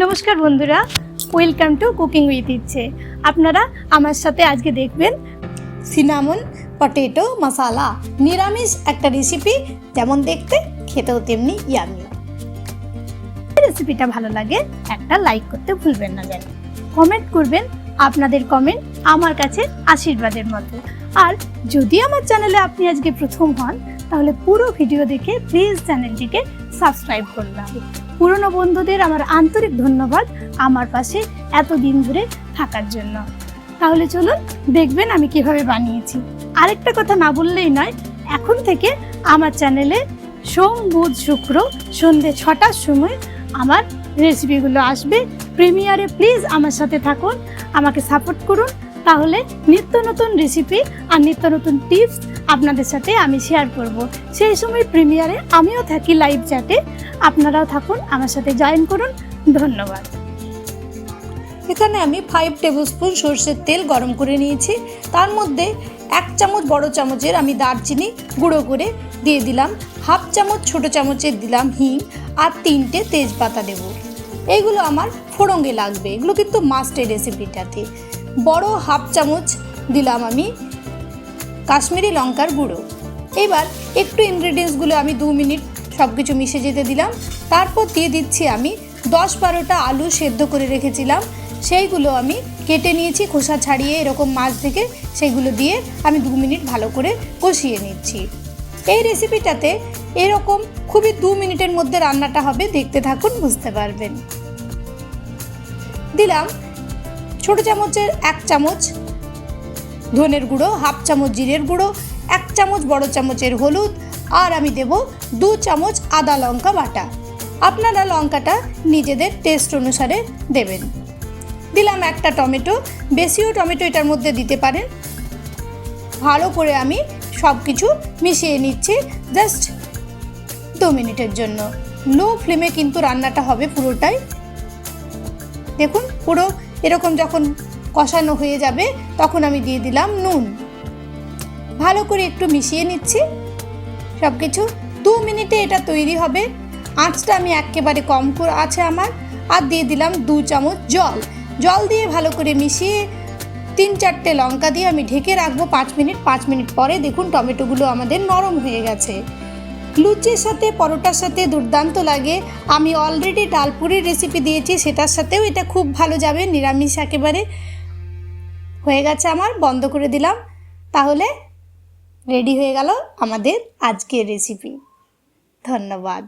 নমস্কার বন্ধুরা, welcome to cooking with ইচ্ছে। আপনারা আমার সাথে আজকে দেখবেন সিনামন পটেটো মশালা, নিরামিষ একটা রেসিপি, যেমন দেখতে খেতেও তেমনি ইয়ামি। রেসিপিটা ভালো লাগে একটা লাইক করতে ভুলবেন না, যেন কমেন্ট করবেন। আপনাদের কমেন্ট আমার কাছে আশীর্বাদের মতো। আর যদি আমার চ্যানেলে আপনি আজকে প্রথম হন, তাহলে পুরো ভিডিও দেখে প্লিজ চ্যানেলটিকে সাবস্ক্রাইব করলাম। পুরনো বন্ধুদের আমার আন্তরিক ধন্যবাদ আমার পাশে এতদিন ধরে থাকার জন্য। তাহলে চলুন দেখবেন আমি কিভাবে বানিয়েছি। আরেকটা কথা না বললেই নয়, এখন থেকে আমার চ্যানেলে সোম, বুধ, শুক্র সন্ধ্যে 6টার সময় আমার রেসিপিগুলো আসবে প্রিমিয়ারে। প্লিজ আমার সাথে থাকুন, আমাকে সাপোর্ট করুন, তাহলে নিত্য নতুন রেসিপি আর নিত্য নতুন টিপস আপনাদের সাথে আমি শেয়ার করব। সেই সময় প্রিমিয়ারে আমিও থাকি লাইভ চ্যাটে, আপনারাও থাকুন, আমার সাথে জয়েন করুন। ধন্যবাদ। এখানে আমি 5 টেবিলস্পুন সরষের তেল গরম করে নিয়েছি। তার মধ্যে 1 চামচ বড় চামচের আমি দারচিনি গুঁড়ো করে দিয়ে দিলাম, 1/2 চামচ ছোট চামচের দিলাম হিং, আর 3টে তেজপাতা দেব। এইগুলো আমার ফোড়ঙ্গে লাগবে, এগুলো কিন্তু মাস্টের রেসিপিটাতে। বড় 1/2 চামচ দিলাম আমি কাশ্মীরি লঙ্কার গুঁড়ো। এবার একটু ইনগ্রেডিয়েন্টসগুলো আমি 2 মিনিট সব কিছু মিশে যেতে দিলাম। তারপর দিয়ে দিচ্ছি আমি 10-12টা আলু সেদ্ধ করে রেখেছিলাম, সেইগুলো আমি কেটে নিয়েছি খোসা ছাড়িয়ে এরকম মাছ থেকে, সেইগুলো দিয়ে আমি 2 মিনিট ভালো করে কষিয়ে নিচ্ছি। এই রেসিপিটাতে এরকম খুবই 2 মিনিটের মধ্যে রান্নাটা হবে, দেখতে থাকুন, বুঝতে পারবেন। দিলাম ছোট চামচের 1 চামচ ধনের গুঁড়ো, 1/2 চামচ জিরের গুঁড়ো, 1 চামচ বড় চামচের হলুদ, আর আমি দেব 2 চামচ আদা লঙ্কা বাটা। আপনারা লঙ্কাটা নিজেদের টেস্ট অনুসারে দেবেন। দিলাম একটা টমেটো, বেশিও টমেটো এটার মধ্যে দিতে পারেন। ভালো করে আমি সব কিছু মিশিয়ে নিচ্ছি জাস্ট 2 মিনিটের জন্য। লো ফ্লেমে কিন্তু রান্নাটা হবে পুরোটাই। দেখুন, পুরো এরকম যখন কষানো হয়ে যাবে তখন আমি দিয়ে দিলাম নুন। ভালো করে একটু মিশিয়ে নিচ্ছি সব কিছু। 2 মিনিটে এটা তৈরি হবে। আঁচটা আমি একেবারে কম করে আছে আমার। আর দিয়ে দিলাম 2 চামচ জল দিয়ে ভালো করে মিশিয়ে 3-4টে লঙ্কা দিয়ে আমি ঢেকে রাখবো 5 মিনিট। 5 মিনিট পরে দেখুন টমেটোগুলো আমাদের নরম হয়ে গেছে। লুচির সাথে, পরোটার সাথে দুর্দান্ত লাগে। আমি অলরেডি ডালপুরির রেসিপি দিয়েছি, সেটার সাথেও এটা খুব ভালো যাবে, নিরামিষ একেবারে। হয়ে গেছে আমার, বন্ধ করে দিলাম। তাহলে রেডি হয়ে গেল আমাদের আজকের রেসিপি। ধন্যবাদ।